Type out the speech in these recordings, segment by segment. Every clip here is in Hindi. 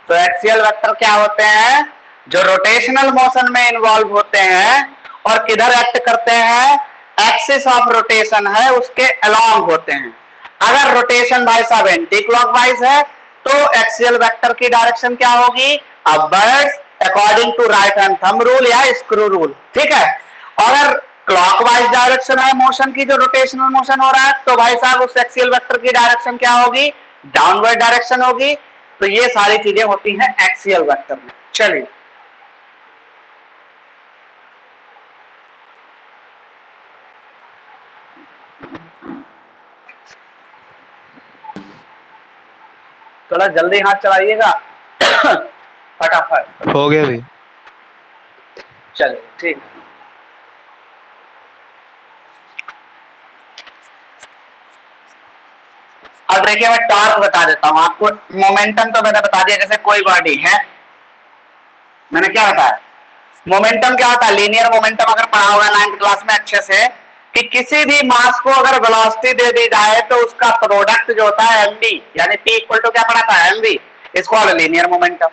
तो एक्सियल वेक्टर क्या होते हैं? जो रोटेशनल मोशन में इन्वॉल्व होते हैं और किधर एक्ट करते हैं? एक्सिस ऑफ रोटेशन है उसके अलोंग होते हैं। अगर रोटेशन भाई साहब एंटी क्लॉकवाइज है तो एक्सियल वेक्टर की डायरेक्शन क्या होगी? Upwards according to right hand thumb rule या स्क्रू रूल। ठीक है। अगर क्लॉकवाइज डायरेक्शन है मोशन की, जो रोटेशनल मोशन हो रहा है, तो भाई साहब उस एक्सियल वेक्टर की डायरेक्शन क्या होगी? डाउनवर्ड डायरेक्शन होगी। तो ये सारी चीजें होती हैं एक्सियल वेक्टर में। चलिए थोड़ा जल्दी हाथ चलाइएगा फटाफट। हो गया भी। चलिए ठीक। अब देखिए मैं टॉर्क बता देता हूं आपको। मोमेंटम तो मैंने बता दिया, जैसे कोई बॉडी है, मैंने क्या बताया? मोमेंटम क्या होता है? लीनियर मोमेंटम अगर पढ़ा होगा 9th क्लास में अच्छे से, कि किसी भी मास को अगर वेलोसिटी दे दी जाए तो उसका प्रोडक्ट जो होता है mv, यानी p इक्वल टू क्या पढ़ा था? mv। इसको लीनियर मोमेंटम।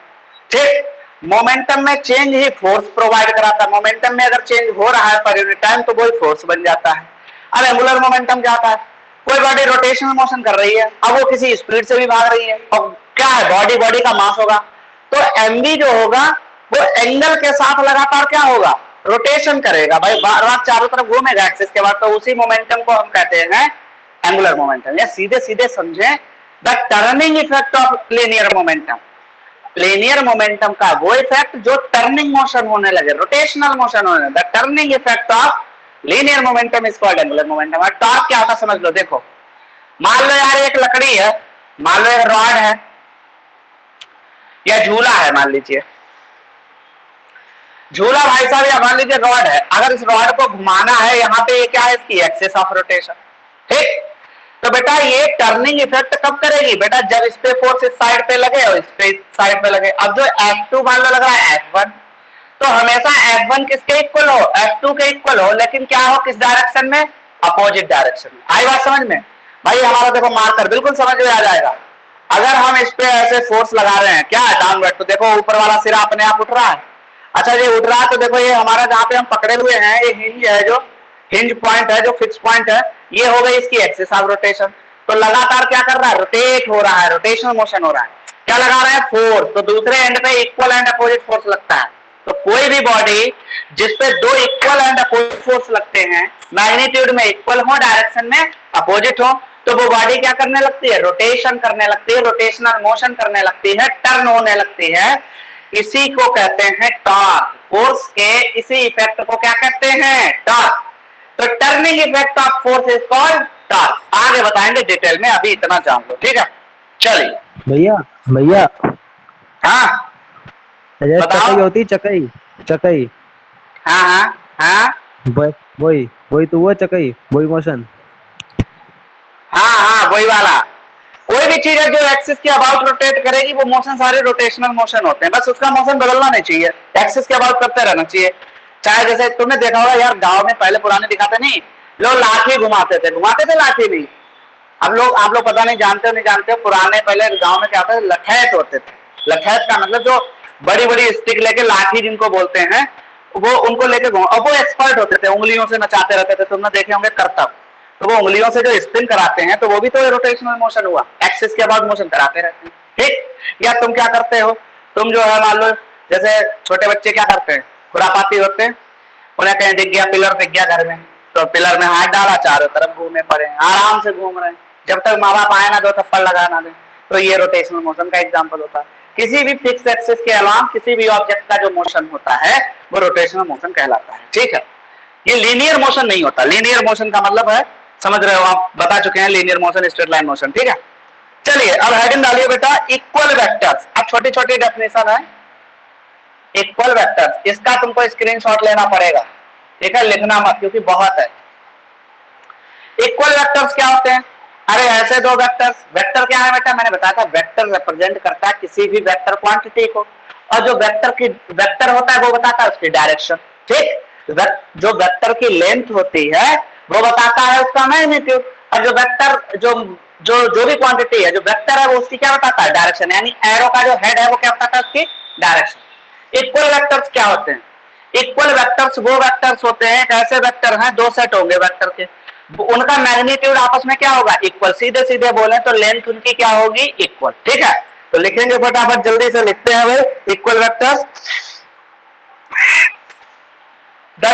ठीक। मोमेंटम में चेंज ही फोर्स प्रोवाइड कराता है। मोमेंटम में अगर चेंज हो रहा है पर यूनिट टाइम तो वही फोर्स बन जाता है। अब एंगुलर मोमेंटम क्या होता है? कोई बॉडी रोटेशनल मोशन कर रही है, अब वो किसी स्पीड से भी भाग रही है, और क्या है? बॉडी का मास होगा, तो mv जो होगा वो एंगल के साथ लगातार क्या होगा? रोटेशन करेगा भाई, बार बार चारों तरफ घूमेगा एक्सिस के बाद। तो उसी मोमेंटम को हम कहते हैं एंगुलर मोमेंटम। या सीधे सीधे समझे, the turning effect of linear momentum. Linear momentum का वो इफेक्ट जो टर्निंग मोशन होने लगे, रोटेशनल मोशन होने लगे। The turning effect of linear momentum is called angular momentum. और टॉर्क क्या होता समझ लो। देखो मान लो यार एक लकड़ी है, मान लो एक रॉड है या झूला है, मान लीजिए झूला भाई साहब, या मान लीजिए रॉड है। अगर इस रॉड को घुमाना है, यहाँ पे ये क्या है? इसकी एक्सिस ऑफ रोटेशन। ठीक। तो बेटा ये टर्निंग इफेक्ट कब करेगी? बेटा जब इस पे फोर्स इस साइड पे लगे और इस पे साइड पे लगे। अब जो F2 मान लो लग रहा है F1, तो हमेशा F1 किसके इक्वल हो? F2 के इक्वल हो, लेकिन क्या हो? किस डायरेक्शन में? अपोजिट डायरेक्शन में। आई बात समझ में? भाई हमारा देखो मार्कर बिल्कुल समझ में आ जाएगा। अगर हम इस पे ऐसे फोर्स लगा रहे हैं, क्या है? डाउनवर्ड, तो देखो ऊपर वाला सिरा अपने आप उठ रहा है। अच्छा ये उठ रहा है तो देखो ये हमारा जहां पे हम पकड़े हुए हैं, ये हिंज है, जो हिंज पॉइंट है, जो फिक्स पॉइंट है, ये हो गई इसकी एक्सिस ऑफ रोटेशन। तो लगातार क्या कर रहा है? रोटेट हो रहा है, रोटेशनल मोशन हो रहा है। क्या लगा रहे हैं? फोर्स। तो दूसरे एंड पे इक्वल एंड अपोजिट फोर्स लगता है। तो कोई भी बॉडी जिसपे दो इक्वल एंड अपोजिट फोर्स लगते हैं, मैग्नीट्यूड में इक्वल हो, डायरेक्शन में अपोजिट हो, तो वो बॉडी क्या करने लगती है? रोटेशन करने लगती है, रोटेशनल मोशन करने लगती है, टर्न होने लगती है। इसी को कहते हैं टॉर्क। फोर्स के इसी इफेक्ट को क्या कहते हैं? टॉर्क। तो turning effect of force is called torque. आगे बताएंगे डिटेल में, अभी इतना जान लो। ठीक है, चलिए भैया भैया। हाँ चकई होती, चकई चकई। हाँ हाँ हाँ वही वही तो वो चकई, वही मोशन। हाँ हाँ वही वाला। कोई भी चीज है जो एक्सिस के अबाउट रोटेट करेगी, वो मोशन सारे रोटेशनल मोशन होते हैं। बस उसका मोशन बदलना नहीं चाहिए, एक्सिस के अबाउट करते रहना चाहिए। चाहे जैसे तुमने देखा होगा यार, गांव में पहले पुराने दिखाते नहीं, लोग लाठी घुमाते थे लाठी नहीं। अब लोग, आप लोग पता नहीं जानते हो नहीं जानते हो, पुराने पहले गांव में क्या होता है? लठैत होते थे। लठैत का मतलब जो बड़ी बड़ी स्टिक लेके, लाठी जिनको बोलते हैं, वो उनको लेके घूम। अब वो एक्सपर्ट होते थे, उंगलियों से नचाते रहते थे। तुमने देखे होंगे करतब, तो वो उंगलियों से जो स्पिन कराते हैं, तो वो भी तो रोटेशनल मोशन हुआ, एक्सिस के अबाउट मोशन कराते रहते हैं। ठीक। या तुम क्या करते हो? तुम जो है मान लो जैसे छोटे बच्चे क्या करते हैं? खुरापाती होते हैं, उन्हें कहीं दिख गया पिलर, दिख गया घर में, तो पिलर में हाथ डाला, चारों तरफ घूमे पड़े, आराम से घूम रहे हैं, जब तक माँ बाप आए ना दो थप्पड़ लगा ना दे। तो ये रोटेशनल मोशन का एग्जाम्पल होता है। किसी भी फिक्स एक्सिस के अलावा किसी भी ऑब्जेक्ट का जो मोशन होता है वो रोटेशनल मोशन कहलाता है। ठीक है, ये लीनियर मोशन नहीं होता। लीनियर मोशन का मतलब है, समझ रहे हो आप, बता चुके हैं, linear motion, straight line motion. ठीक है, चलिए अब हेडिंग डालिए बेटा, इक्वल वेक्टर्स। अब छोटी छोटी डेफिनेशन है इक्वल वेक्टर्स, इसका तुमको स्क्रीनशॉट लेना पड़ेगा। ठीक है, लिखना मत क्योंकि बहुत है। इक्वल वेक्टर्स क्या होते हैं? अरे ऐसे दो वेक्टर्स, वेक्टर क्या है बेटा? मैंने बताया था वेक्टर रिप्रेजेंट करता है किसी भी वेक्टर क्वांटिटी को, और जो वेक्टर होता है वो बताता है उसकी डायरेक्शन। ठीक, जो वेक्टर की लेंथ होती है वो बताता है उसका मैग्नीट्यूड, और जो जो जो भी क्वांटिटी है, जो वेक्टर है वो उसकी क्या बताता है, डायरेक्शन, यानी एरो का जो हेड है वो क्या बताता है, उसकी डायरेक्शन। इक्वल वेक्टर्स क्या होते हैं, इक्वल वेक्टर्स वो वेक्टर्स होते हैं, ऐसे वेक्टर हैं, दो सेट होंगे वेक्टर के, उनका मैग्नीट्यूड आपस में क्या होगा, इक्वल, सीधे सीधे बोले तो लेंथ उनकी क्या होगी, इक्वल। ठीक है, तो लिखेंगे फटाफट, जल्दी से लिखते हैं भाई, equal vectors, the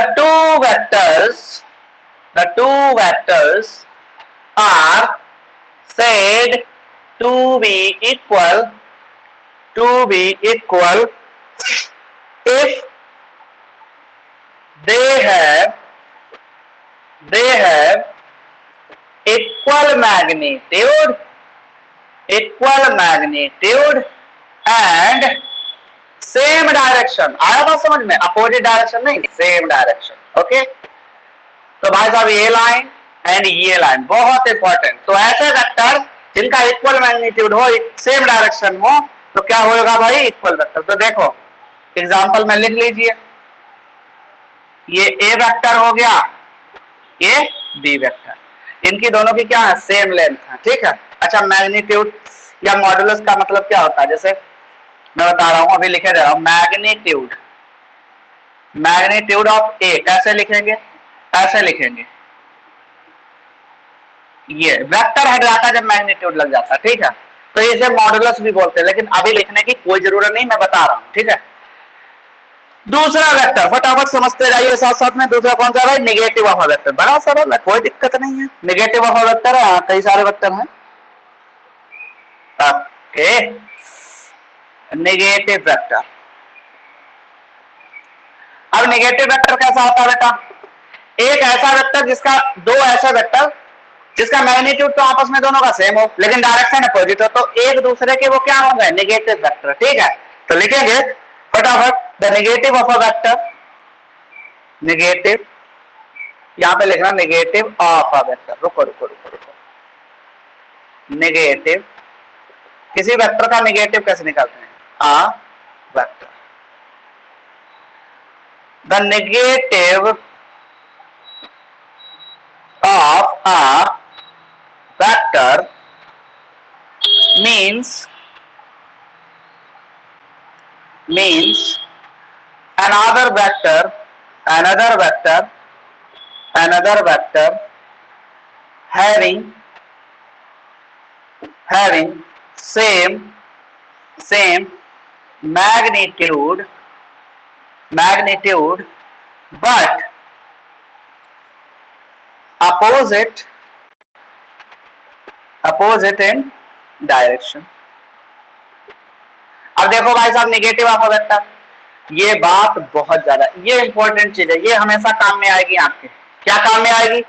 two vectors are said to be equal if they have equal magnitude and same direction. आया बात समझ में, अपोजिट डायरेक्शन नहीं, सेम डायरेक्शन। ओके, तो भाई साहब ये लाइन एंड ये लाइन बहुत इंपॉर्टेंट। तो ऐसे वेक्टर जिनका इक्वल मैग्नीट्यूड हो, सेम डायरेक्शन हो, तो क्या होगा भाई, इक्वल वेक्टर। तो देखो एग्जांपल में लिख लीजिए, ये ए वेक्टर हो गया, ये बी वेक्टर, इनकी दोनों की क्या है, सेम लेंथ है। ठीक है, अच्छा मैग्नीट्यूड या मॉडुलस का मतलब क्या होता है, जैसे मैं बता रहा हूं, अभी लिखे दे रहा हूं, मैग्नीट्यूड ऑफ ए कैसे लिखेंगे, ऐसे लिखेंगे, ये वेक्टर हट जाता है जब मैग्नीट्यूड लग जाता है। ठीक है, तो इसे मॉडुलस भी बोलते हैं, लेकिन अभी लिखने की कोई जरूरत नहीं, मैं बता रहा हूं। ठीक है, दूसरा वेक्टर फटाफट समझते जाइए साथ साथ में, दूसरा कौन सा है, निगेटिव ऑफ वेक्टर, बड़ा सरल है, कोई दिक्कत नहीं है। निगेटिव ऑफ वेक्टर है, कई सारे वेक्टर हैं। Okay, negative vector. अब नेगेटिव वेक्टर कैसा होता है बेटा, एक ऐसा वेक्टर जिसका, दो ऐसे वेक्टर जिसका मैग्नीट्यूड तो आपस में दोनों का सेम हो, लेकिन डायरेक्शन अपोजिट हो, तो एक दूसरे के वो क्या होंगे, नेगेटिव वेक्टर। ठीक है, तो लिखेंगे फटाफट, the negative of a vector, negative, यहां पे लिखना नेगेटिव ऑफ अ वेक्टर, रुको रुको रुको रुको, नेगेटिव, किसी वेक्टर का नेगेटिव कैसे निकालते हैं, a vector, the negative of a vector means another vector having same magnitude but opposite in direction. अब देखो भाई साहब, नेगेटिव ऑफ अ वेक्टर, ये बात बहुत ज्यादा, ये इंपॉर्टेंट चीज है, ये हमेशा काम में आएगी आपके। क्या काम में आएगी,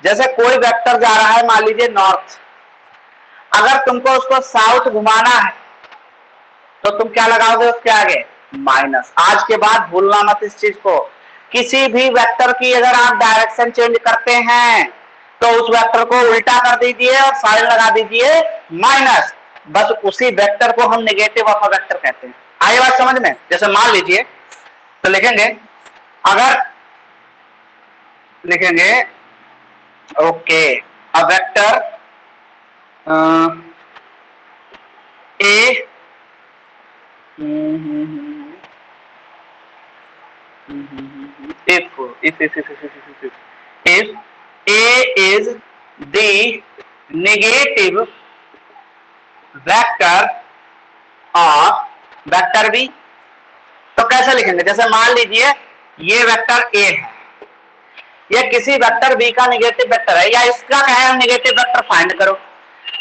जैसे कोई वेक्टर जा रहा है, मान लीजिए नॉर्थ, अगर तुमको उसको साउथ घुमाना है तो तुम क्या लगाओगे उसके आगे, माइनस। आज के बाद भूलना मत इस चीज को, किसी भी वेक्टर की अगर आप डायरेक्शन चेंज करते हैं तो उस वेक्टर को उल्टा कर दीजिए और साइन लगा दीजिए माइनस, बस उसी वेक्टर को हम नेगेटिव ऑफ अ वेक्टर कहते हैं। आई बात समझ में, जैसे मान लीजिए, तो लिखेंगे, अगर लिखेंगे okay, a vector A if A is the negative vector of vector B, तो कैसे लिखेंगे, जैसे मान लीजिए ये वेक्टर A है, ये किसी वेक्टर B का नेगेटिव वेक्टर है, या इसका क्या है, नेगेटिव वेक्टर फाइंड करो,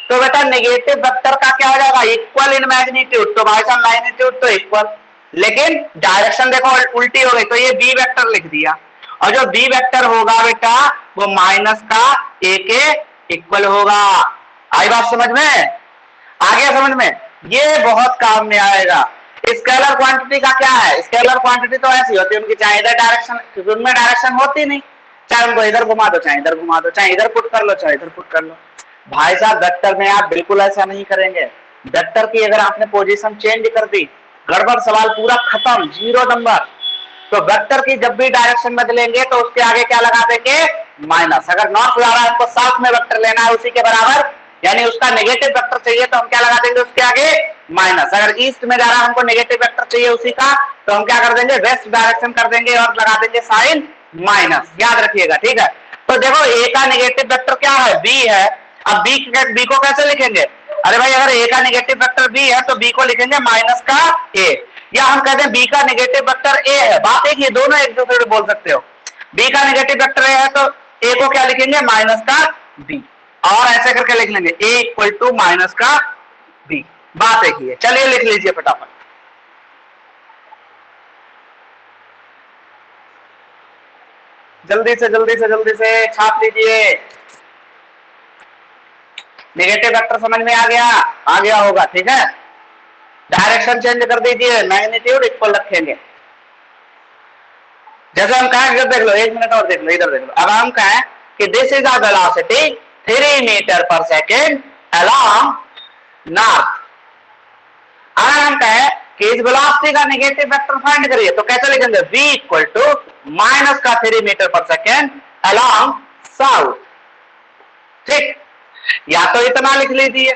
तो बेटा नेगेटिव वेक्टर का क्या हो जाएगा, इक्वल इन मैग्नीट्यूड, तो भाई साहब मैग्नीट्यूड तो इक्वल, लेकिन डायरेक्शन देखो उल्टी हो गई, तो ये बी वेक्टर लिख दिया, और जो बी वेक्टर होगा बेटा वो माइनस का ए के इक्वल होगा। आई बात समझ में, आ गया समझ में, ये बहुत काम में आएगा। स्केलर क्वांटिटी का क्या है, स्केलर क्वांटिटी तो ऐसी होती है उनकी, चाहे इधर डायरेक्शन, क्योंकि उनमें डायरेक्शन होती नहीं, चाहे उनको इधर घुमा दो, चाहे इधर घुमा दो, चाहे इधर पुट कर लो, चाहे इधर पुट कर लो। भाई साहब वेक्टर में आप बिल्कुल ऐसा नहीं करेंगे, वेक्टर की अगर आपने पोजीशन चेंज कर दी, गड़बड़, सवाल पूरा खत्म, 0 नंबर। तो वेक्टर की जब भी डायरेक्शन बदलेंगे तो उसके आगे क्या लगा देंगे, माइनस। अगर नॉर्थ जा रहा है तो साउथ में वेक्टर लेना है, उसी के बराबर यानी उसका नेगेटिव वेक्टर चाहिए तो हम क्या लगा देंगे उसके आगे माइनस। अगर ईस्ट में जा रहा है हमको नेगेटिव वेक्टर चाहिए उसी का, तो हम क्या कर देंगे वेस्ट डायरेक्शन कर देंगे और लगा देंगे साइन माइनस, याद रखिएगा, ठीक है। तो देखो ए का नेगेटिव वेक्टर क्या है, बी है। अब बी को कैसे लिखेंगे, अरे भाई अगर ए का नेगेटिव वेक्टर बी है तो बी को लिखेंगे माइनस का ए, या हम कहते हैं बी का नेगेटिव वेक्टर ए है। बात एक ये दोनों एक दूसरे को बोल सकते हो। बी का नेगेटिव वेक्टर ए है तो ए को क्या लिखेंगे माइनस का बी, और ऐसे करके लिख लेंगे ए इक्वल टू माइनस का बी। बात एक ही है, चलिए लिख लीजिए फटाफट। जल्दी से छाप लीजिए। नेगेटिव वेक्टर समझ में आ गया होगा, ठीक है। डायरेक्शन चेंज कर दीजिए, मैग्नीट्यूड इक्वल रखेंगे। जैसे हम कहें, देख लो 1 मिनट और देख लो, इधर देख लो। अब हम कहें कि this is the velocity 3 metre पर सेकेंड अलोंग नॉर्थ। अगर हम कहें कि इस वेलोसिटी का नेगेटिव वेक्टर फाइंड करिए तो कैसे लिखेंगे, v इक्वल टू माइनस का 3 मीटर पर सेकेंड अलोंग साउथ, ठीक। या तो इतना लिख लीजिए,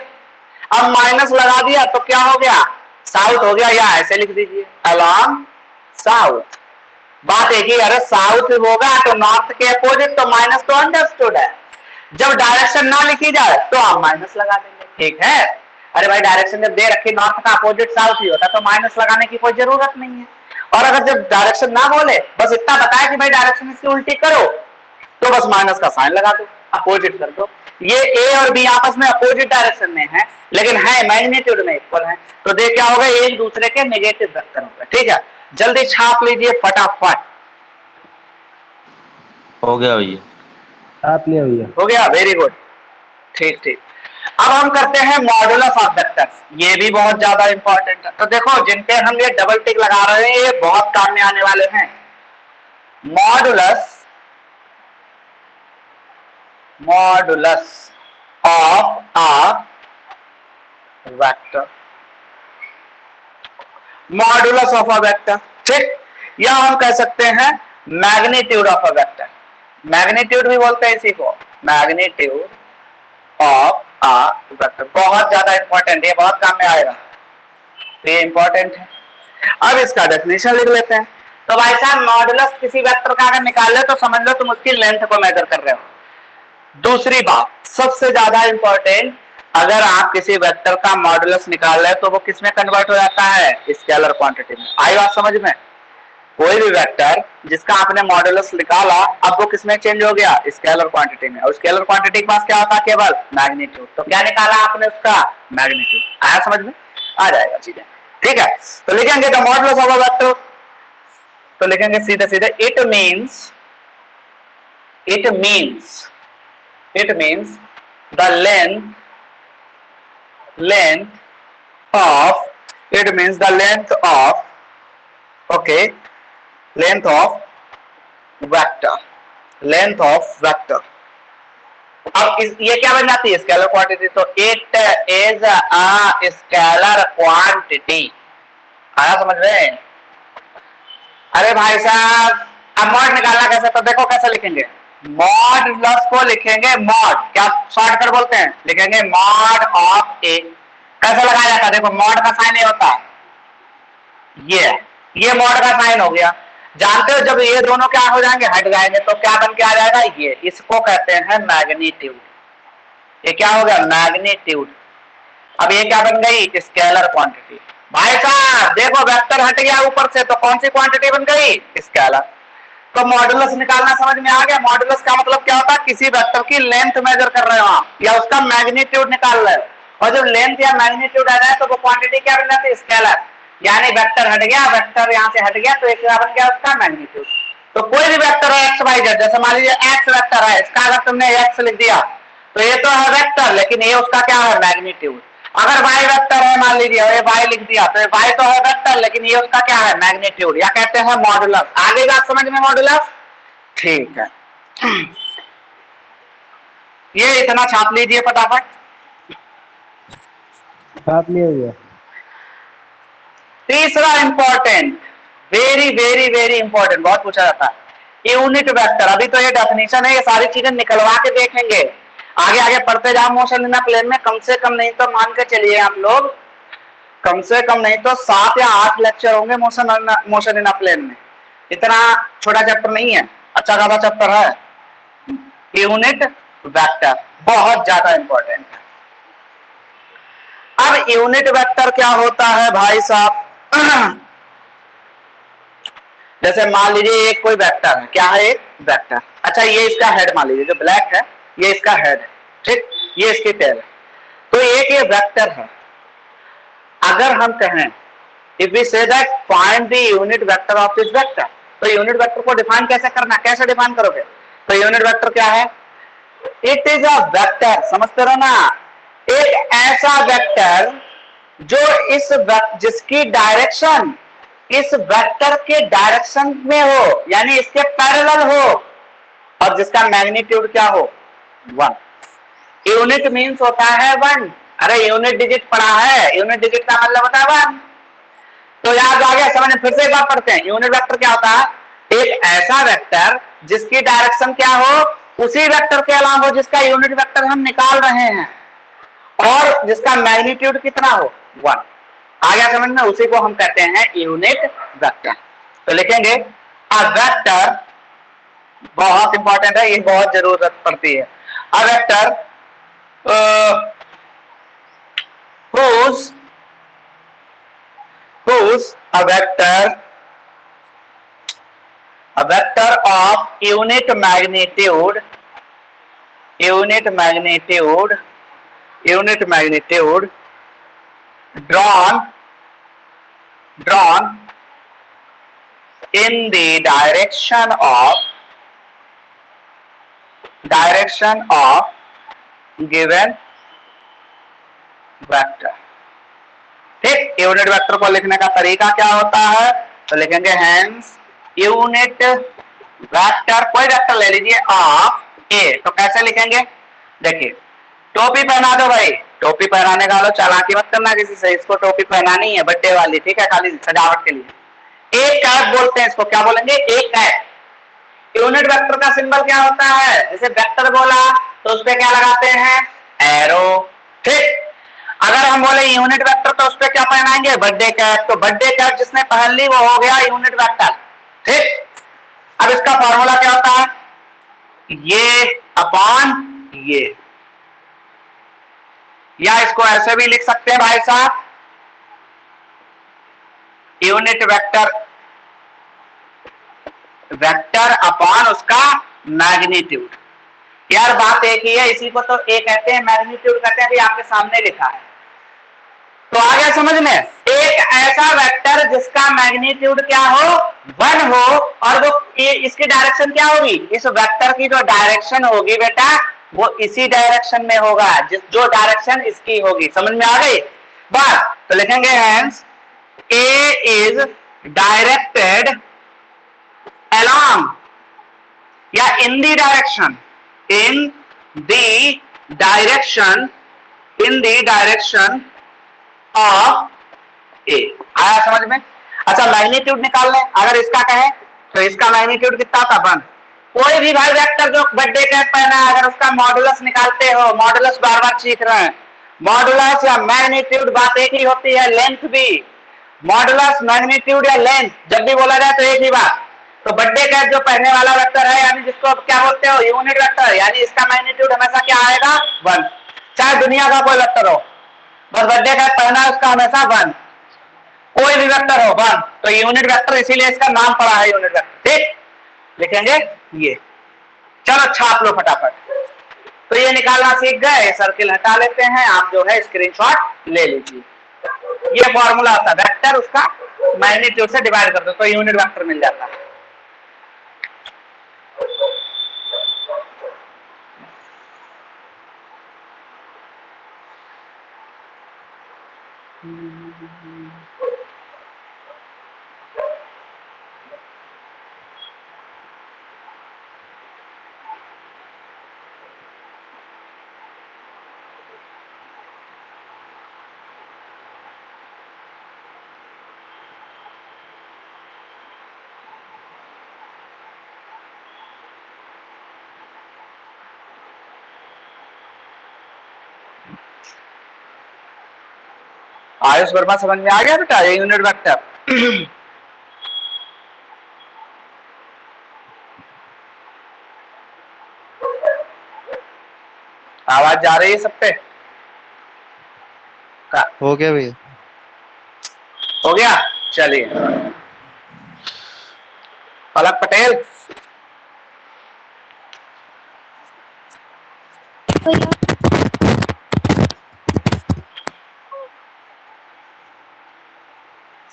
अब माइनस लगा दिया तो क्या हो गया, साउथ हो गया, या ऐसे लिख दीजिए अलोंग साउथ। बात एक ही, अरे साउथ होगा तो नॉर्थ के अपोजिट, तो माइनस तो अंडरस्टूड है। जब डायरेक्शन ना लिखी जाए तो आप माइनस लगा देंगे, ठीक है। अरे भाई डायरेक्शन जब दे रखी नॉर्थ का अपोजिट साउथ ही होता तो माइनस लगाने की कोई जरूरत नहीं है। और अगर जब डायरेक्शन ना बोले, बस इतना बताया कि भाई डायरेक्शन इसकी उल्टी करो, तो बस माइनस का साइन लगा दो, अपोजिट कर दो। ये ए और बी आपस में अपोजिट डायरेक्शन में है, लेकिन है मैग्नीट्यूड में इक्वल है, तो दे क्या होगा, एक दूसरे के नेगेटिव वेक्टर होगा, ठीक है। जल्दी छाप लीजिए फटाफट। हो गया भैया, छाप लिया भैया। हो गया, वेरी गुड, ठीक। अब हम करते हैं मॉडुलस ऑफ वेक्टर्स, ये भी बहुत ज्यादा इंपॉर्टेंट है। तो देखो जिनपे हम ये डबल टिक लगा रहे हैं ये बहुत काम में आने वाले हैं। Modulus of a vector, modulus of a vector, ठीक। या हम कह सकते हैं magnitude of a vector, magnitude भी बोलते हैं इसी को, मैग्नीट्यूड ऑफ अ वेक्टर। बहुत ज्यादा इंपॉर्टेंट, ये बहुत काम में आएगा, ये इंपॉर्टेंट है। अब इसका डेफिनेशन लिख लेते हैं। तो भाई साहब मॉडुलस किसी वेक्टर का अगर निकाल ले तो समझ लो तुम उसकी लेंथ को मेजर कर रहे हो। दूसरी बात सबसे ज्यादा इंपॉर्टेंट, अगर आप किसी वेक्टर का मॉडुलस निकाल रहे तो वो किसमें कन्वर्ट हो जाता है, स्केलर क्वांटिटी में। आई बात समझ में, कोई भी वेक्टर जिसका आपने मॉडुलस निकाला अब वो किसमें चेंज हो गया, स्केलर क्वांटिटी में। और स्केलर क्वांटिटी के पास क्या होता है, केवल मैग्नीट्यूड। तो क्या निकाला आपने उसका, मैग्नीट्यूड। आया समझ में, आ जाएगा चीजें, ठीक है। तो लिखेंगे the modulus of a vector, तो लिखेंगे सीधे सीधे it means the length of vector. अब ये क्या बन जाती है, स्केलर क्वांटिटी। तो it is a scalar quantity. आया समझ में। अरे भाई साहब अब मॉड निकालना कैसे, तो देखो कैसे लिखेंगे, मॉडुलस को लिखेंगे मॉड, क्या शॉर्टकट बोलते हैं, लिखेंगे मॉड ऑफ ए। कैसे लगाया जाता है, देखो मॉड का साइन ये होता है, ये मॉड का साइन हो गया। जानते हो जब ये दोनों क्या हो जाएंगे, हट जाएंगे, तो क्या बन के आ जाएगा, ये, इसको कहते हैं मैग्नीट्यूड। ये क्या हो गया, मैग्नीट्यूड। अब ये क्या बन गई, स्केलर क्वांटिटी। भाई साहब देखो वेक्टर हट गया ऊपर से, तो कौन सी क्वांटिटी बन गई, स्केलर। तो मॉडुलस निकालना समझ में आ गया। मॉडुलस का मतलब क्या होता है, किसी वेक्टर की लेंथ मेजर कर रहे हो आप, या उसका मैग्नीट्यूड निकाल रहे हो, और जब लेंथ या मैग्नीट्यूड आ जाए तो वो क्वांटिटी क्या बन जाती है, स्केलर। यानी वेक्टर हट गया, वेक्टर यहाँ से हट गया, तो एक क्या बन गया, उसका मैग्नीट्यूड। तो कोई भी वेक्टर है एक्स वाई जेड, जैसे मान लीजिए एक्स वेक्टर है, इसका अगर तुमने एक्स लिख दिया तो ये तो है वेक्टर, लेकिन ये उसका क्या है, मैग्नीट्यूड। अगर वाई वेक्टर है मान लीजिए, ये वाई लिख दिया, तो ये वाई तो है वेक्टर, लेकिन ये उसका क्या है, मैग्नीट्यूड, या कहते हैं मॉडुलस। आगे बात समझ में, मॉडुलस, ठीक है। ये इतना छाप लीजिए फटाफट। छाप लिया भैया। तीसरा important, very very very important, बहुत पूछा जाता है, यूनिट वेक्टर। अभी तो ये डेफिनेशन है, ये सारी चीजें निकलवा के देखेंगे। आगे आगे पढ़ते जाओ मोशन इन प्लेन में, कम से कम नहीं तो मान के चलिए आप लोग, कम से कम नहीं तो 7 या 8 लेक्चर होंगे मोशन इन प्लेन में। इतना छोटा चैप्टर नहीं है, अच्छा खासा चैप्टर है। यूनिट वेक्टर बहुत ज्यादा इंपॉर्टेंट है। अब यूनिट वेक्टर क्या होता है भाई साहब? जैसे मान लीजिए एक कोई वेक्टर है, क्या है? एक वेक्टर। अच्छा ये इसका हेड मान लीजिए, जो ब्लैक है ये इसका हेड है, ठीक, ये इसकी टेल है। तो एक ये वेक्टर है। अगर हम कहें if we say that find the unit vector of this vector, तो यूनिट वेक्टर को डिफाइन कैसे करना, कैसे डिफाइन करोगे? तो यूनिट वेक्टर क्या है? इट इज अ वेक्टर, समझते रहो ना, एक ऐसा वेक्टर जो जिसकी डायरेक्शन इस वेक्टर के डायरेक्शन में हो, यानी इसके पैरेलल हो, और जिसका मैग्नीट्यूड क्या हो? 1। यूनिट मीन्स होता है 1। अरे यूनिट डिजिट पढ़ा है, यूनिट डिजिट का मतलब होता है 1। तो याद आ गया, समझ? फिर से एक बार पढ़ते हैं। यूनिट वेक्टर क्या होता है? एक ऐसा वेक्टर जिसकी डायरेक्शन क्या हो, उसी वेक्टर के अलावा हो जिसका यूनिट वेक्टर हम निकाल रहे हैं, और जिसका मैग्नीट्यूड कितना हो? 1। आ गया समझ में? उसी को हम कहते हैं यूनिट वेक्टर। तो लिखेंगे अ वेक्टर, बहुत इंपॉर्टेंट है, ये बहुत जरूरत पड़ती है। A vector whose a vector of unit magnitude drawn in the direction of given vector। ठीक, यूनिट वेक्टर को लिखने का तरीका क्या होता है? तो लिखेंगे हेंस यूनिट वेक्टर, कोई वेक्टर ले लीजिए ऑफ ए। तो कैसे लिखेंगे? देखिए, टोपी पहना दो भाई, टोपी पहनाने का लो, चालाकी मत करना किसी से, इसको टोपी पहनानी है बर्थडे वाली, ठीक है, खाली सजावट के लिए। एक कैप बोलते हैं इसको, क्या बोलेंगे? एक कैप। यूनिट वेक्टर का सिंबल क्या होता है? जैसे वेक्टर बोला तो उस पर क्या लगाते हैं? एरो। ठीक, अगर हम बोले यूनिट वेक्टर तो उस पर क्या पहनाएंगे? Birthday cap. तो बर्थडे कैप जिसने पहन ली वो हो गया यूनिट वेक्टर। ठीक, अब इसका फॉर्मूला क्या होता है? ये अपॉन ये, या इसको ऐसे भी लिख सकते हैं भाई साहब, यूनिट वेक्टर, वेक्टर अपॉन उसका मैग्नीट्यूड। यार बात एक ही है, इसी को तो ए कहते हैं, मैग्नीट्यूड कहते हैं, अभी आपके सामने लिखा है। तो आ गया समझ में? एक ऐसा वेक्टर जिसका मैग्नीट्यूड क्या हो? 1 हो, और वो इसकी डायरेक्शन क्या होगी? इस वेक्टर की जो डायरेक्शन होगी बेटा, वो इसी डायरेक्शन में होगा जो डायरेक्शन इसकी होगी। समझ में आ गई बात? तो लिखेंगे hence A is directed along या in the direction ऑफ ए। आया समझ में? अच्छा मैग्नीट्यूड निकाल लें, अगर इसका कहें तो इसका मैग्नीट्यूड कितना था? 1। कोई भी भाई वेक्टर जो बर्थडे कैप पहना है, अगर उसका मॉडुलस निकालते हो, मॉडुलस बार बार सीख रहे हैं, मॉडुलस या मैग्नीट्यूड बात एक ही होती है, लेंथ भी। मॉडुलस, मैग्नीट्यूड या लेंथ जब भी बोला जाए तो एक ही बात। तो बर्थडे कैप जो पहनने वाला वेक्टर है, यानी जिसको आप क्या बोलते हो? यूनिट वेक्टर, यानी इसका मैग्नीट्यूड हमेशा क्या आएगा? 1। चाहे दुनिया का कोई वेक्टर हो, बस बर्थडे कैप पहना है उसका हमेशा 1। कोई भी वेक्टर हो 1, तो यूनिट वेक्टर, इसीलिए इसका नाम पड़ा है यूनिट वेक्टर। ठीक, लिखेंगे ये। चलो छाप लो फटाफट। तो ये निकालना सीख गए, सर्किल हटा लेते हैं, आप जो है स्क्रीनशॉट ले लीजिए। ये फॉर्मूला होता है वेक्टर, उसका मैग्नीट्यूड से डिवाइड कर दो तो यूनिट वेक्टर मिल जाता है। आयुष वर्मा समझ में आ गया बेटा, ये यूनिट वेक्टर। आवाज जा रही है सब पे? हो गया भैया। हो गया, चलिए। पलक पटेल, भैया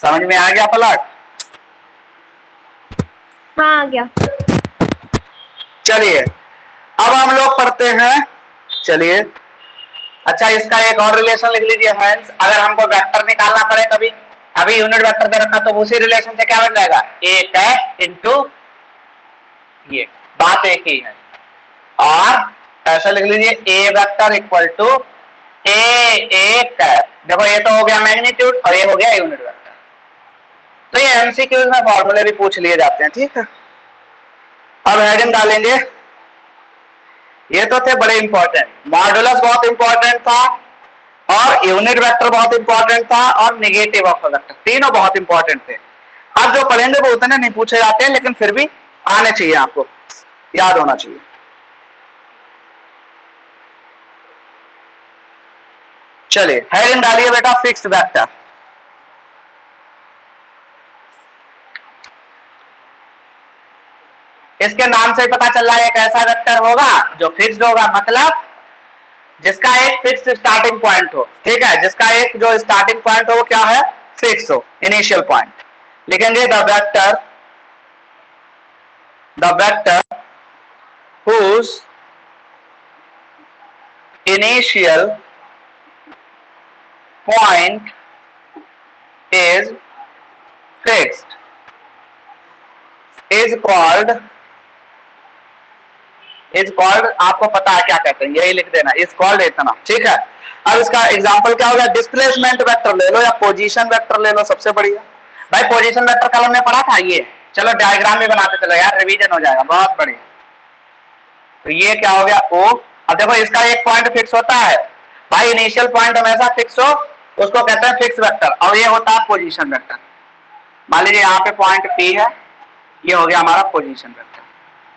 समझ में आ गया पलक? हाँ आ गया। चलिए अब हम लोग पढ़ते हैं। चलिए, अच्छा इसका एक और रिलेशन लिख लीजिए फ्रेंड्स। अगर हमको वेक्टर निकालना पड़े कभी, अभी यूनिट वेक्टर दे रखा तो उसी रिलेशन से क्या बन जाएगा, एक है इंटू ये, बात एक ही है। और ऐसा लिख लीजिए ए वेक्टर इक्वल टू ए एक है। देखो ये तो हो गया मैग्नीट्यूड और ये हो गया यूनिट वेक्टर। तो ये एमसीक्यूज में फॉर्मूले भी पूछ लिए जाते हैं, ठीक है। अब हेडिंग डालेंगे, ये तो थे बड़े इंपॉर्टेंट। मॉडुलस बहुत इंपॉर्टेंट था, और यूनिट वेक्टर बहुत इंपॉर्टेंट था, और नेगेटिव ऑफ वेक्टर, तीनों बहुत इंपॉर्टेंट थे। अब जो पढ़ेंगे वो उतने नहीं पूछे जाते हैं, लेकिन फिर भी आने चाहिए, आपको याद होना चाहिए। चलिए हेडिंग डालिए बेटा, फिक्स्ड वेक्टर। इसके नाम से ही पता चल रहा है एक ऐसा वेक्टर होगा जो फिक्स्ड होगा, मतलब जिसका एक फिक्स स्टार्टिंग पॉइंट हो, ठीक है। जिसका एक जो स्टार्टिंग पॉइंट हो वो क्या है, फिक्स हो, इनिशियल पॉइंट। लिखेंगे the vector whose initial point is fixed is called आपको पता है क्या कहते हैं, यही लिख देना, is called इतना, ठीक है। अब इसका एग्जांपल क्या होगा, डिस्प्लेसमेंट वेक्टर ले लो या पोजीशन वेक्टर ले लो, सबसे बढ़िया। भाई पोजीशन वेक्टर कल हमने पढ़ा था ये, चलो डायग्राम भी बनाते चलो यार, रिवीजन हो जाएगा, बहुत बढ़िया। तो ये क्या हो गया ओ। अब देखो इसका एक पॉइंट फिक्स होता है भाई, इनिशियल पॉइंट हमेशा फिक्स हो उसको कहते हैं फिक्स वेक्टर, और ये होता है पोजीशन वेक्टर। मान लीजिए यहाँ पे पॉइंट पी है, ये हो गया हमारा पोजीशन वेक्टर।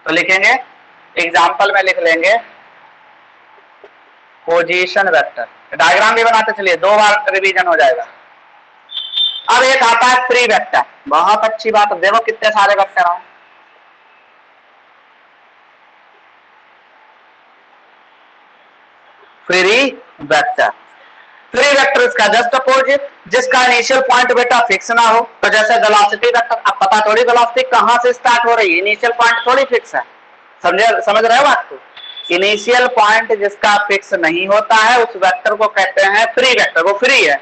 तो लिखेंगे, एग्जाम्पल में लिख लेंगे पोजीशन वेक्टर, डायग्राम भी बनाते चलिए, 2 बार रिवीजन हो जाएगा। अब एक आता है फ्री वेक्टर, बहुत अच्छी बात, देखो कितने सारे वेक्टर हैं। फ्री वेक्टर, फ्री वेक्टर इसका जस्ट अपोजिट, जिसका इनिशियल पॉइंट बेटा फिक्स ना हो। तो जैसे वेलोसिटी वेक्टर, अब पता थोड़ी वेलोसिटी कहां से स्टार्ट हो रही है, इनिशियल पॉइंट थोड़ी फिक्स है, समझ रहे हो बात को। इनिशियल पॉइंट जिसका फिक्स नहीं होता है उस वेक्टर को कहते हैं फ्री वेक्टर, वो फ्री है।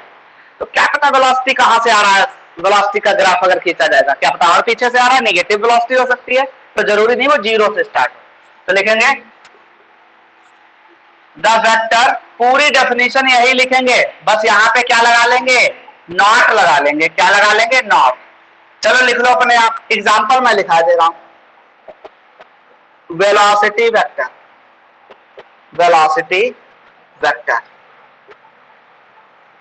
तो क्या पता वेलोसिटी कहां से आ रहा है, वेलोसिटी का ग्राफ अगर खींचा जाएगा, क्या पता और पीछे से आ रहा है, नेगेटिव वेलोसिटी हो सकती है, तो जरूरी नहीं वो जीरो से स्टार्ट हो। तो लिखेंगे द वेक्टर, पूरी डेफिनेशन यही लिखेंगे, बस यहां पे क्या लगा लेंगे, नॉट लगा लेंगे। क्या लगा लेंगे, नॉट। चलो लिख लो अपने आप, एग्जांपल में लिखा दे रहा हूं। Velocity vector, velocity vector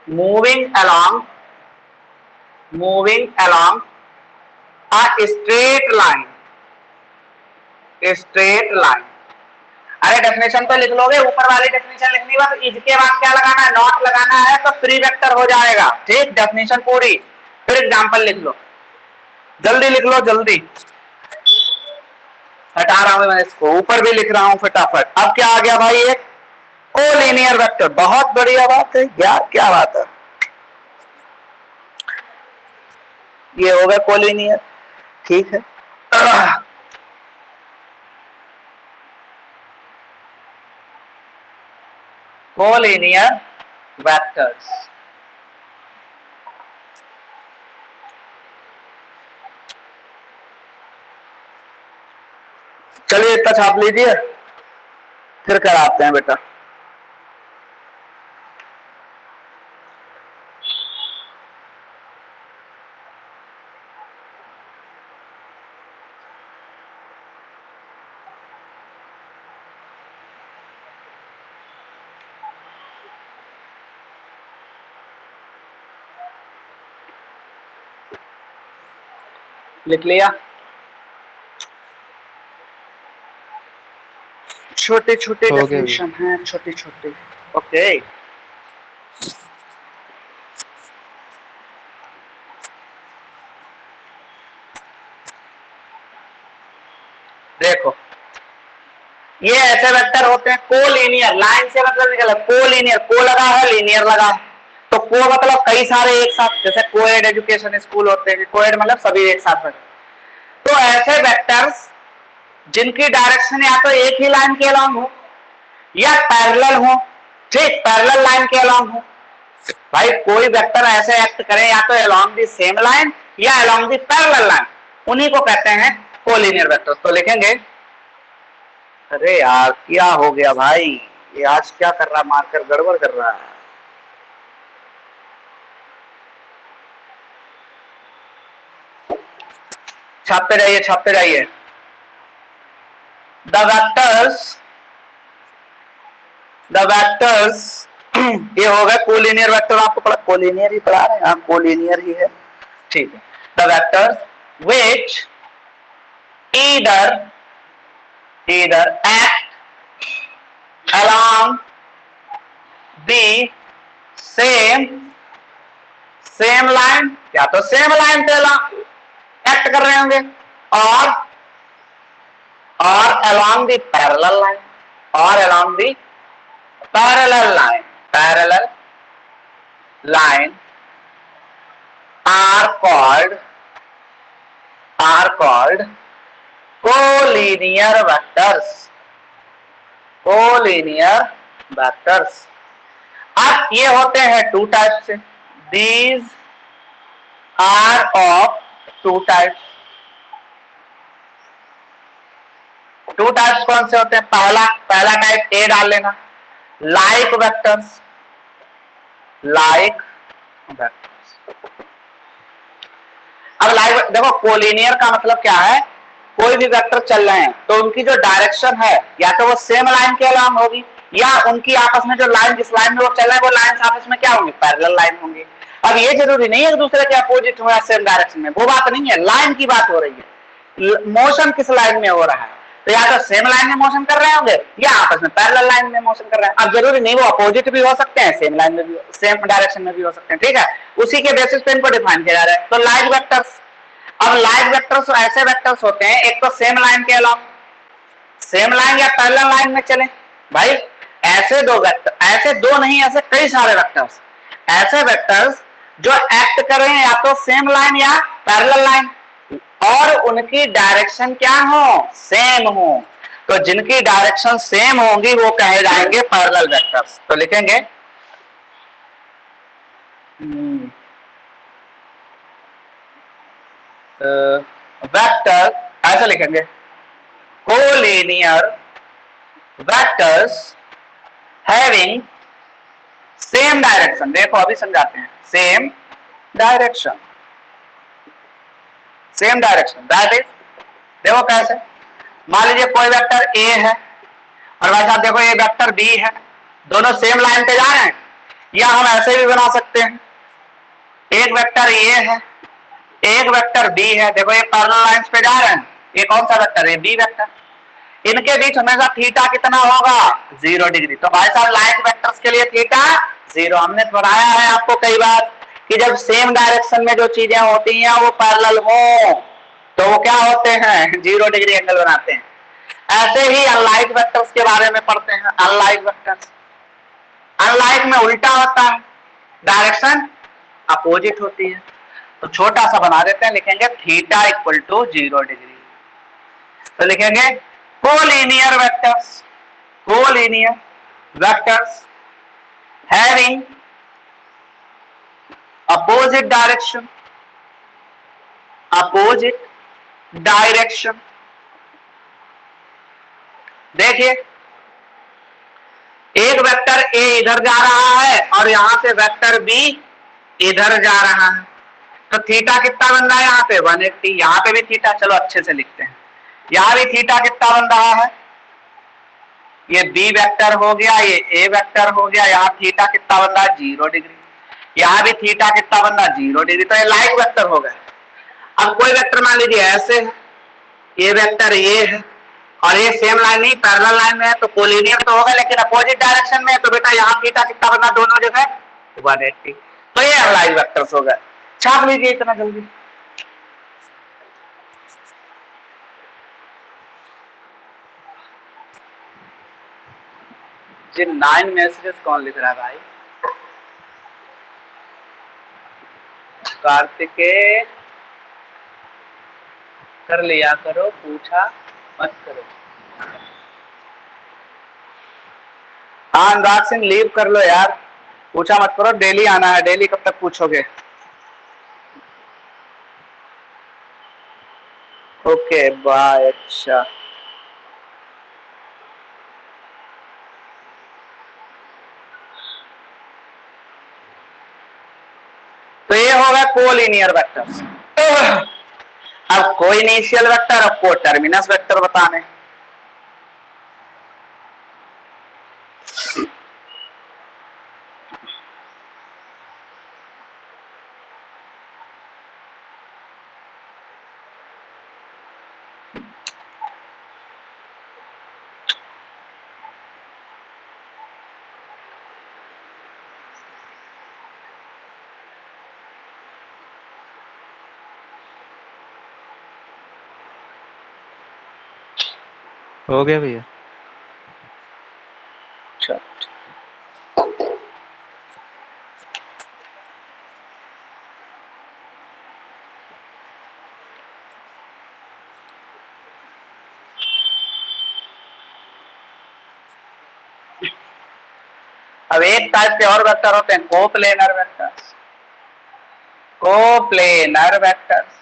moving along a straight line। अरे डेफिनेशन तो लिख लोगे, ऊपर वाली डेफिनेशन लिखनी है, बस इसके बाद क्या लगाना है, नॉट लगाना है, तो फ्री वेक्टर हो जाएगा, ठीक। डेफिनेशन पूरी, फिर एग्जांपल लिख लो, जल्दी लिख लो जल्दी। हटा रहा हूं मैं इसको, ऊपर भी लिख रहा हूं फटाफट। अब क्या आ गया भाई, एक कोलिनियर वेक्टर, बहुत बढ़िया बात है यार, क्या बात है, ये हो गया कोलिनियर, ठीक है। कोलिनियर वेक्टर्स, चलिए इतना छाप लीजिए, फिर कराते हैं बेटा। लिख लिया। छोटे छोटे हो गया डेफिनेशन हैं, छोटे छोटे। ओके, देखो ये ऐसे वेक्टर होते हैं कोलिनियर। लाइन से मतलब निकला कोलिनियर, को लगा है, लीनियर लगा है। तो को मतलब कई सारे एक साथ, जैसे कोएड एजुकेशन स्कूल होते हैं, कोएड मतलब सभी एक साथ में। तो ऐसे वेक्टर्स जिनकी डायरेक्शन या तो एक ही लाइन के अलोंग हो या पैरेलल हो, ठीक, पैरेलल लाइन के अलोंग हो। भाई कोई वेक्टर ऐसे एक्ट करे या तो अलोंग द सेम लाइन या अलोंग द पैरेलल लाइन, उन्हीं को कहते हैं कोलिनियर वेक्टर। तो लिखेंगे, अरे यार क्या हो गया भाई, ये आज क्या कर रहा, मार्कर गड़बड़ कर रहा है। छापते जाइए, छापते जाइए। द वेक्टर्स ये हो गया कोलिनियर वेक्टर। आपको पढ़ा, कोलिनियर ही पढ़ा रहे हैं, हाँ कोलिनियर ही है, ठीक है। The vectors which either act along the same line, या तो सेम लाइन पे एक्ट कर रहे होंगे, और along the parallel line, और along the parallel line are called collinear vectors. अब ये होते हैं टू टाइप से, these are of two types. Two types कौन से होते हैं? पहला टाइप ए डाल लेना, लाइक वेक्टर्स। अब लाइक देखो, कोलिनियर का मतलब क्या है, कोई भी वेक्टर चल रहे हैं तो उनकी जो डायरेक्शन है या तो वो सेम लाइन के अलोंग होगी, या उनकी आपस में जो लाइन, जिस लाइन में वो चल रहे हैं वो लाइन आपस में क्या होंगी, पैरेलल लाइन होंगी। अब ये जरूरी नहीं है एक दूसरे के अपोजिट हो या सेम डायरेक्शन में, वो बात नहीं है, लाइन की बात हो रही है। मोशन किस लाइन में हो रहा है, तो या तो सेम लाइन में मोशन कर रहे होंगे या आपस में पैरेलल लाइन में मोशन कर रहे हैं। अब जरूरी नहीं, वो अपोजिट भी हो सकते हैं, सेम लाइन में भी, सेम डायरेक्शन में भी हो सकते हैं, ठीक है। उसी के बेसिस पे इनको डिफाइन किया जा रहा है। तो लाइक वेक्टर्स, अब लाइक वेक्टर्स ऐसे वेक्टर्स होते हैं, एक तो सेम लाइन के अलावा, सेम लाइन या पैरेलल लाइन में चले। भाई ऐसे दो वेक्टर, ऐसे दो नहीं, ऐसे कई सारे वेक्टर्स, ऐसे वेक्टर्स जो एक्ट कर रहे हैं या तो सेम लाइन या पैरेलल लाइन, और उनकी डायरेक्शन क्या हो, सेम हो। तो जिनकी डायरेक्शन सेम होगी वो कहे जाएंगे पैरेलल वेक्टर्स। तो लिखेंगे वेक्टर, ऐसा लिखेंगे, collinear vectors having same direction. देखो अभी समझाते हैं, सेम डायरेक्शन, दैट इज, देखो कैसे, मान लीजिए कोई वेक्टर ए है और भाई साहब देखो ये वेक्टर बी है, दोनों सेम लाइन पे जा रहे हैं, या हम ऐसे भी बना सकते हैं, एक वेक्टर ए है, एक वेक्टर बी है, देखो ये पैरेलल लाइंस पे जा रहे हैं, ये कौन सा वेक्टर है, बी वेक्टर। इनके बीच हमेशा थीटा कितना होगा, 0 डिग्री। तो भाई साहब लाइन वेक्टर्स के लिए थीटा 0। हमने पढ़ाया है आपको कई बार कि जब सेम डायरेक्शन में जो चीजें होती हैं वो पैरेलल हो तो वो क्या होते हैं, 0 डिग्री एंगल बनाते हैं। ऐसे ही अनलाइक वेक्टर्स के बारे में पढ़ते हैं। अनलाइक वेक्टर्स, अनलाइक में उल्टा होता है, डायरेक्शन अपोजिट होती है। तो छोटा सा बना देते हैं, लिखेंगे थीटा इक्वल टू 0 डिग्री। तो लिखेंगे collinear vectors having opposite direction. देखिए एक वेक्टर ए इधर जा रहा है और यहां से वेक्टर बी इधर जा रहा है, तो थीटा कितना बन रहा है यहाँ पे 180, यहाँ पे भी थीटा, चलो अच्छे से लिखते हैं, यहां भी थीटा कितना बन रहा है, ये बी वेक्टर हो गया, ये ए वेक्टर हो गया, यहाँ थीटा कितना बन रहा है 0 डिग्री, यहाँ भी थीटा कितना बन रहा है 0 डिग्री। तो ये लाइक वेक्टर हो गए। अब कोई वेक्टर मान लीजिए ऐसे है, ये वेक्टर ये है और ये सेम लाइन नहीं पैरेलल लाइन में है तो कोलिनियर तो होगा, लेकिन अपोजिट डायरेक्शन में है तो बेटा यहाँ थीटा कितना बना दोनों जगह 180। तो ये अलाइज वेक्टर्स हो गए। छाप लीजिए इतना जल्दी। जी 9 मैसेजेस कौन लिख रहा है भाई? कार्तिकेय कर लिया करो, पूछा मत करो। हाँ अनुराग सिंह लीव कर लो यार, पूछा मत करो, डेली आना है, डेली कब तक पूछोगे? Okay bye. अच्छा तो ये होगा कोलिनियर वेक्टर्स। अब कोई इनिशियल वेक्टर, अब को टर्मिनस वेक्टर बताने। हो गया भैया। अब एक टाइप के और वेक्टर होते हैं कोप्लेनर वेक्टर्स। कोप्लेनर वेक्टर्स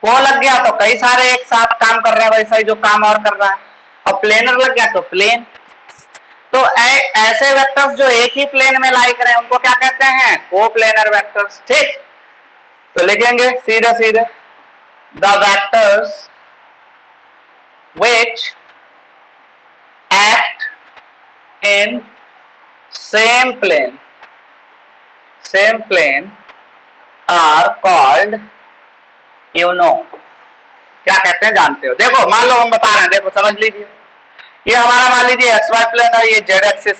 को लग गया तो कई सारे एक साथ काम कर रहे हैं, वैसा ही जो काम और कर रहा है। और प्लेनर लग गया तो प्लेन। तो ऐसे वेक्टर्स जो एक ही प्लेन में लाई करें उनको क्या कहते हैं? Coplanar vectors. ठीक, तो लिखेंगे सीधे सीधे the vectors which act in same plane are called you know. क्या कहते हैं जानते हो? देखो मान लो हम बता रहे हैं, देखो समझ लीजिए, ये हमारा मान लीजिए एक्स वाई प्लेन है, ये जेड एक्सिस,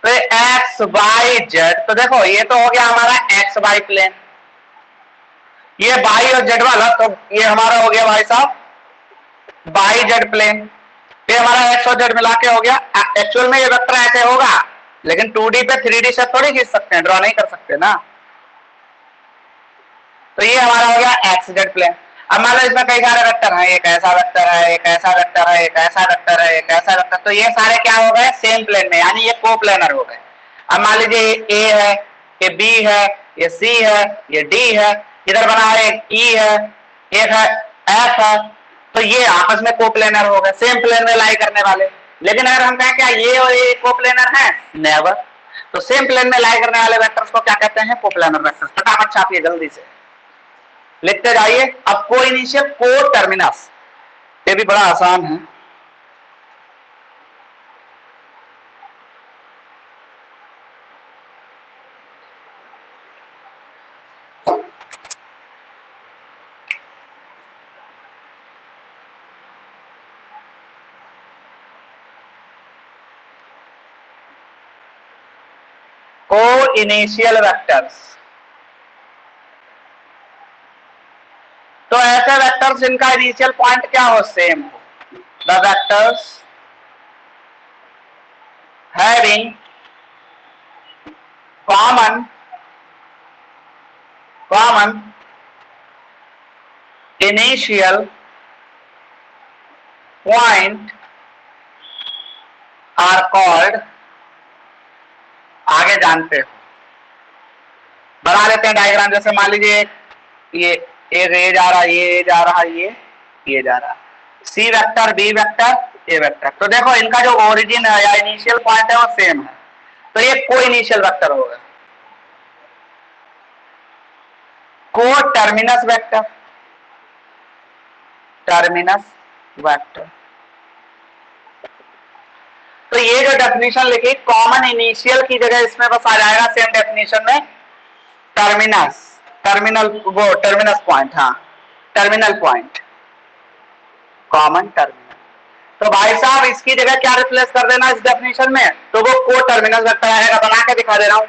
तो ये एक्स वाई जेड, तो देखो ये तो हो गया हमारा एक्स वाई प्लेन, ये वाई और जेड वाला तो ये हमारा हो गया भाई साहब वाई जेड प्लेन, ये हमारा एक्स और जेड मिला के हो गया। एक्चुअल में ये वेक्टर ऐसे होगा, लेकिन 2D पे 3D से थोड़ी खींच सकते हैं, ड्रॉ नहीं कर सकते ना। तो ये हमारा हो गया एक्स जेड प्लेन। अब मान लो इसमें कई सारे वेक्टर हैं, एक ऐसा वेक्टर है, एक ऐसा वेक्टर है, एक ऐसा वेक्टर है, एक ऐसा वेक्टर, तो ये सारे क्या हो गए? सेम प्लेन में, यानी ये कोप्लेनर हो गए। अब मान लीजिए ए है, ये बी है, ये सी है, ये डी है, इधर बना है एक ई है, एक है एफ है, तो ये आपस में कोप्लेनर हो गए, सेम प्लेन में लाई करने वाले। लेकिन अगर हम कहें क्या ये और ये कोप्लेनर है? नेवर। तो सेम प्लेन में लाई करने वाले वेक्टर्स को क्या कहते हैं? Coplanar vectors. फटाफट छापिए जल्दी से, लिखते जाइए। अब को इनिशियल को टर्मिनस, ये भी बड़ा आसान है। को इनिशियल वेक्टर्स, तो ऐसे वेक्टर्स जिनका इनिशियल पॉइंट क्या हो? सेम हो। The vectors having common initial point are called, आगे जानते हो, बना लेते हैं डायग्राम। जैसे मान लीजिए ये जा रहा, ये जा रहा, ये जा रहा, सी वेक्टर, बी वेक्टर, ए वेक्टर, तो देखो इनका जो ओरिजिन है या इनिशियल पॉइंट है वो सेम है, तो ये को इनिशियल वेक्टर होगा। को टर्मिनस वेक्टर, टर्मिनस वेक्टर, तो ये जो डेफिनेशन लिखी कॉमन इनिशियल की जगह इसमें बस आ जाएगा सेम डेफिनेशन में टर्मिनस। टर्मिनल, वो टर्मिनस पॉइंट, हाँ टर्मिनल पॉइंट, कॉमन टर्मिनल। तो भाई साहब इसकी जगह क्या रिप्लेस कर देना इस डेफिनेशन में, तो वो को टर्मिनस वेक्टर आएगा। बना के दिखा दे रहा हूं।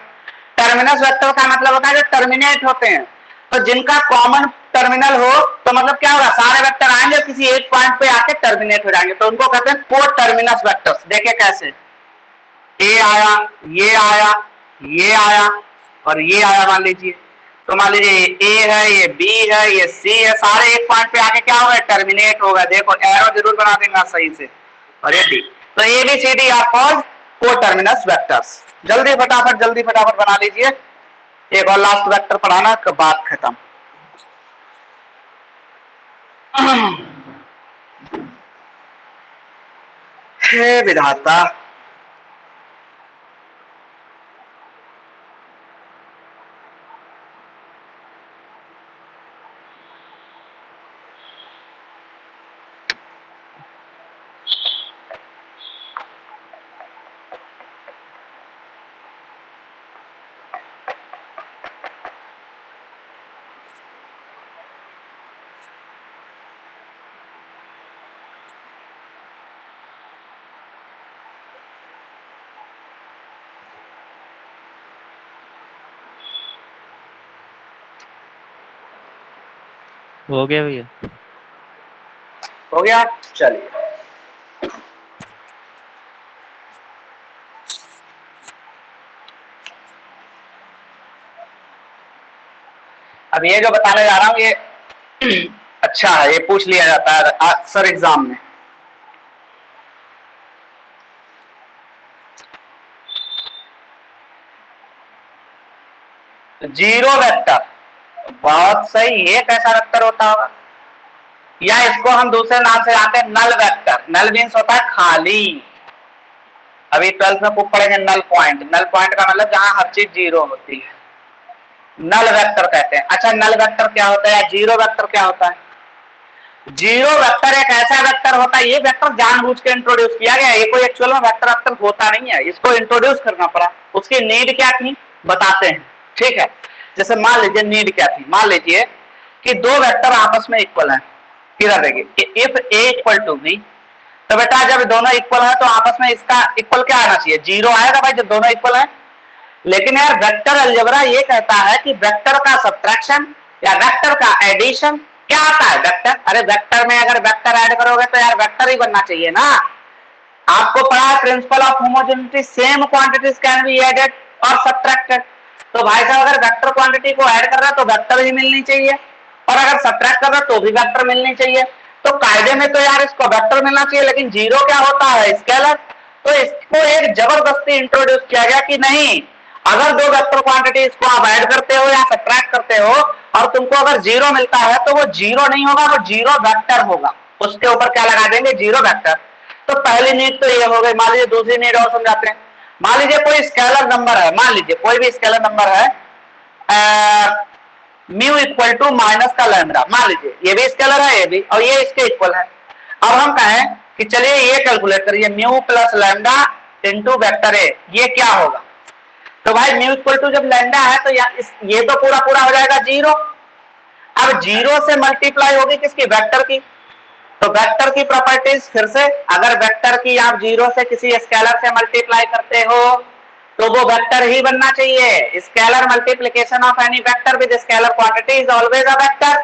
टर्मिनस वेक्टर का मतलब होता है जो टर्मिनेट होते हैं, तो जिनका कॉमन टर्मिनल हो, तो मतलब क्या होगा, सारे वेक्टर आएंगे किसी एक पॉइंट पे आके टर्मिनेट हो जाएंगे, तो उनको कहते हैं को टर्मिनस वेक्टर्स। देखिए कैसे, ए आया, ये आया, ये आया और ये आया मान लीजिए, तो मान लीजिए ए है, ये बी है, ये सी है, सारे एक पॉइंट पे आके क्या होगा, टर्मिनेट होगा। देखो एरो जरूर बना देगा सही से। और ये डी, तो A B C D are called coterminous vectors. जल्दी फटाफट बना लीजिए। एक और लास्ट वेक्टर पढ़ाना, बात खत्म। हे विधाता, हो गया भैया? हो गया, चलिए। अब ये जो बताने जा रहा हूं ये अच्छा है, ये पूछ लिया जाता है अक्सर एग्जाम में। जीरो वेक्टर, बहुत सही। ये कैसा वेक्टर होता होगा, या इसको हम दूसरे नाम से जानते हैं नल वेक्टर। नल मीन्स होता है खाली। अभी 12th में खूब पढ़ेंगे नल पॉइंट। नल पॉइंट का मतलब जहां हर चीज जीरो होती है, नल वेक्टर कहते हैं। अच्छा नल वेक्टर क्या होता है, या जीरो वेक्टर क्या होता है? जीरो वेक्टर एक ऐसा वेक्टर होता है, ये वेक्टर जानबूझ के इंट्रोड्यूस किया गया, ये कोई एक्चुअल में वेक्टर वेक्टर होता नहीं है, इसको इंट्रोड्यूस करना पड़ा। उसकी नीड क्या थी बताते हैं, ठीक है। जैसे मान लीजिए नीड क्या थी, मान लीजिए कि दो वेक्टर आपस में इक्वल है। किधर देखिए, if a equal to b, तो बेटा जब दोनों इक्वल है तो आपस में इसका इक्वल क्या आना चाहिए, जीरो आएगा भाई जब दोनों इक्वल है। लेकिन यार वेक्टर अलजेब्रा ये कहता है कि वेक्टर का सब्ट्रैक्शन या वेक्टर का एडिशन क्या आता है, वेक्टर। अरे वेक्टर में अगर वेक्टर ऐड करोगे तो यार वेक्टर ही बनना चाहिए ना। आपको पढ़ा है principle of homogeneity, same quantities can be added और सब्ट्रैक्टेड। तो भाई साहब अगर वेक्टर क्वांटिटी को ऐड कर रहा है तो वेक्टर ही मिलनी चाहिए, और अगर सब्ट्रैक्ट कर रहा है तो भी वेक्टर मिलनी चाहिए। तो कायदे में तो यार इसको वेक्टर मिलना चाहिए, लेकिन जीरो क्या होता है, स्केलर। तो इसको एक जबरदस्ती इंट्रोड्यूस किया गया कि नहीं, अगर दो वेक्टर क्वांटिटीज को आप ऐड करते हो या सब्ट्रैक्ट करते हो और तुमको अगर जीरो मिलता है तो वो जीरो नहीं होगा, वो जीरो वेक्टर होगा। उसके ऊपर क्या लगा देंगे, जीरो वेक्टर। तो पहली नीड तो ये हो गई। मान लीजिए दूसरी नीड और समझाते हैं। मान लीजिए कोई स्केलर नंबर है, मान लीजिए कोई भी स्केलर नंबर है, म्यू इक्वल टू माइनस का लैम्डा। मान लीजिए ये भी स्केलर है, ये भी, और ये इसके इक्वल है। अब हम कहें कि चलिए ये कैलकुलेट करिए, mu plus lambda into vector A, ये क्या होगा। तो भाई म्यू इक्वल टू जब लैम्डा है तो ये तो पूरा पूरा हो जाएगा जीरो। अब जीरो से मल्टीप्लाई होगी किसकी, वेक्टर की। तो वेक्टर की प्रॉपर्टीज फिर से, अगर वेक्टर की आप जीरो से किसी स्केलर से मल्टीप्लाई करते हो तो वो वेक्टर ही बनना चाहिए। Scalar multiplication of any vector with scalar quantity is always a vector.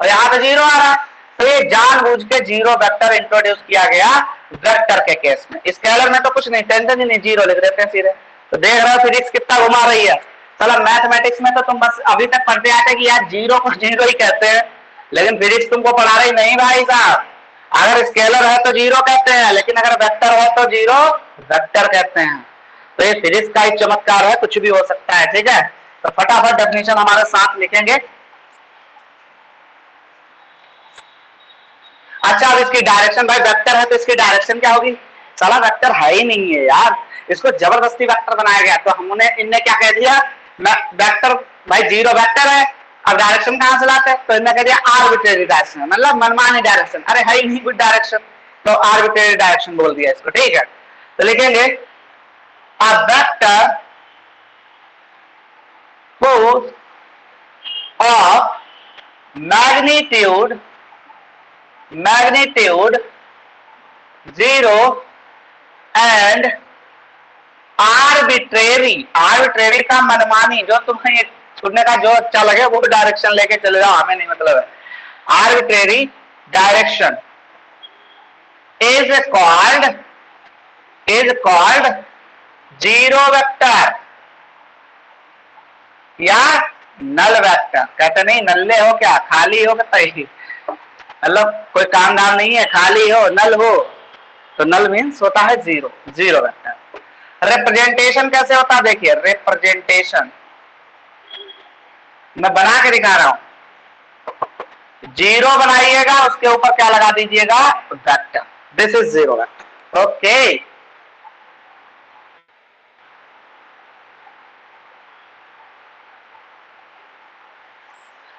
और यहाँ पे जीरो आ रहा है, तो ये जानबूझ के जीरो वेक्टर इंट्रोड्यूस किया गया वेक्टर के केस में। स्केलर में तो कुछ नहीं, टेंशन ही नहीं, जीरो लिख देते हैं सीधे। तो देख रहे हो फिजिक्स कितना घुमा रही है। चलो मैथमेटिक्स में तो तुम बस अभी तक पढ़ते आते कि यार जीरो को जीरो ही कहते हैं, लेकिन फिजिक्स तुमको पढ़ा रही नहीं भाई साहब। अगर स्केलर है तो जीरो कहते हैं, लेकिन अगर वेक्टर है तो जीरो वेक्टर कहते हैं। तो ये फिजिक्स का एक चमत्कार है, कुछ भी हो सकता है, ठीक है। तो फटाफट डेफिनेशन हमारे साथ लिखेंगे। अच्छा अब इसकी डायरेक्शन, भाई वेक्टर है तो इसकी डायरेक्शन क्या होगी, साला वेक्टर है ही नहीं है यार, इसको जबरदस्ती वेक्टर बनाया गया। तो हमने इनने क्या कह दिया, वेक्टर भाई जीरो वेक्टर है, अब डायरेक्शन कहां से लाते हैं, तो इन्होंने कह दिया आर्बिट्रेरी डायरेक्शन, मतलब मनमानी डायरेक्शन। अरे है ही नहीं कुछ डायरेक्शन, तो आर्बिट्रेरी डायरेक्शन बोल दिया इसको, ठीक है। तो लिखेंगे a vector whose of magnitude 0 and arbitrary का मनमानी, जो तुम्हें ये छूटने का जो अच्छा लगे वो डायरेक्शन लेके चले जाओ, हमें नहीं मतलब है। Arbitrary direction is called zero vector या नल वेक्टर। कहते नहीं नल्ले हो क्या, खाली हो बताइए, मतलब कोई काम धाम नहीं है, खाली हो नल हो, तो नल मीन्स होता है जीरो वेक्टर। रिप्रेजेंटेशन कैसे होता है देखिए, रिप्रेजेंटेशन मैं बना के दिखा रहा हूं। जीरो बनाइएगा, उसके ऊपर क्या लगा दीजिएगा, vector. This is zero vector. Okay,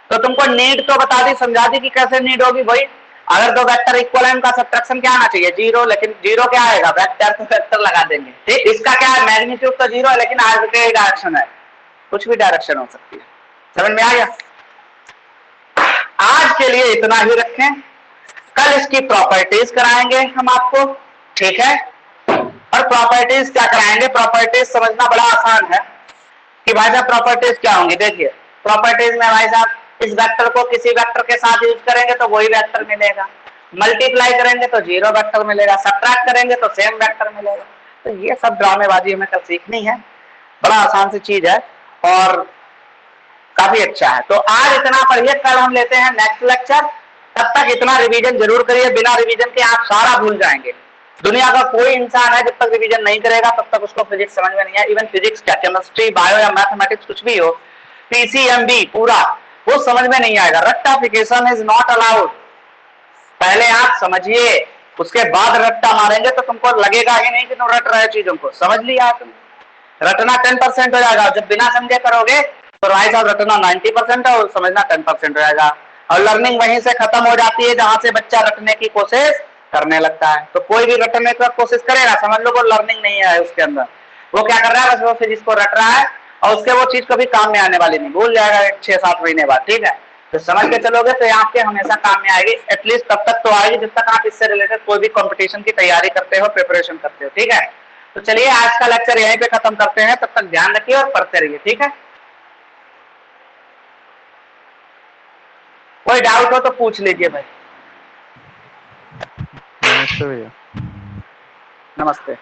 तो तुमको नीड तो बता दी, समझा दी कि कैसे नीड होगी भाई। अगर दो वेक्टर इक्वल है, उनका सब्ट्रैक्शन क्या आना चाहिए, जीरो, लेकिन जीरो क्या आएगा, वेक्टर तो वेक्टर लगा देंगे। ठीक, इसका क्या है, मैग्नीट्यूड तो जीरो है लेकिन आर्बिट्रेरी डायरेक्शन है, कुछ भी डायरेक्शन हो सकती है। समझ में आ गया? आज के लिए इतना ही रखें, कल इसकी प्रॉपर्टीज कराएंगे हम आपको, ठीक है। और प्रॉपर्टीज क्या कराएंगे, प्रॉपर्टीज समझना बड़ा आसान है कि भाई साहब प्रॉपर्टीज क्या होंगी। देखिए प्रॉपर्टीज में भाई साहब इस वेक्टर को किसी वेक्टर के साथ यूज करेंगे तो वही वेक्टर मिलेगा, मल्टीप्लाई करेंगे तो जीरो वेक्टर मिलेगा, सब्ट्रैक्ट करेंगे तो सेम वेक्टर मिलेगा। तो ये सब ड्रामेबाजी हमें कल सीखनी है, बड़ा आसान सी चीज है और काफी अच्छा है। तो आज इतना पढ़िए, कल हम लेते हैं नेक्स्ट लेक्चर। तब तक इतना रिवीजन जरूर करिए, बिना रिवीजन के आप सारा भूल जाएंगे। दुनिया का कोई इंसान है जब तक रिवीजन नहीं करेगा तब तक उसको फिजिक्स समझ में नहीं आए। इवन फिजिक्स क्या, केमिस्ट्री, बायो या मैथमेटिक्स कुछ भी हो, पीसीएमबी पूरा, वो समझ में नहीं आएगा। रट्टाफिकेशन इज नॉट अलाउड। पहले आप समझिए, उसके बाद रट्टा मारेंगे तो तुमको लगेगा ही नहीं कि तुम रट रहे चीजों को। समझ लिया तुम, रटना 10% हो जाएगा। जब बिना समझे करोगे तो भाई साहब रटना 90% है और समझना 10% हो जाएगा। और लर्निंग वहीं से खत्म हो जाती है जहां से बच्चा रटने की कोशिश करने लगता है। तो कोई भी रटने की कोशिश करेगा, समझ लो वो लर्निंग नहीं है उसके अंदर। वो क्या कर रहा है, बस वो फिजिक्स को रट रहा है और उसके वो चीज कभी काम में आने वाली नहीं, भूल जाएगा 6-7 महीने बाद। ठीक है, तो समझ के चलोगे तो आपके हमेशा काम में आएगी। एटलीस्ट तब तक तो आएगी जब तक आप इससे रिलेटेड कोई भी कंपटीशन की तैयारी करते हो, प्रिपरेशन करते हो। ठीक है, तो चलिए आज का लेक्चर यहीं पे खत्म करते हैं। तब तक ध्यान रखिए और पढ़ते रहिए। ठीक है, कोई डाउट हो तो पूछ लीजिए भाई। नमस्ते भैया। नमस्ते।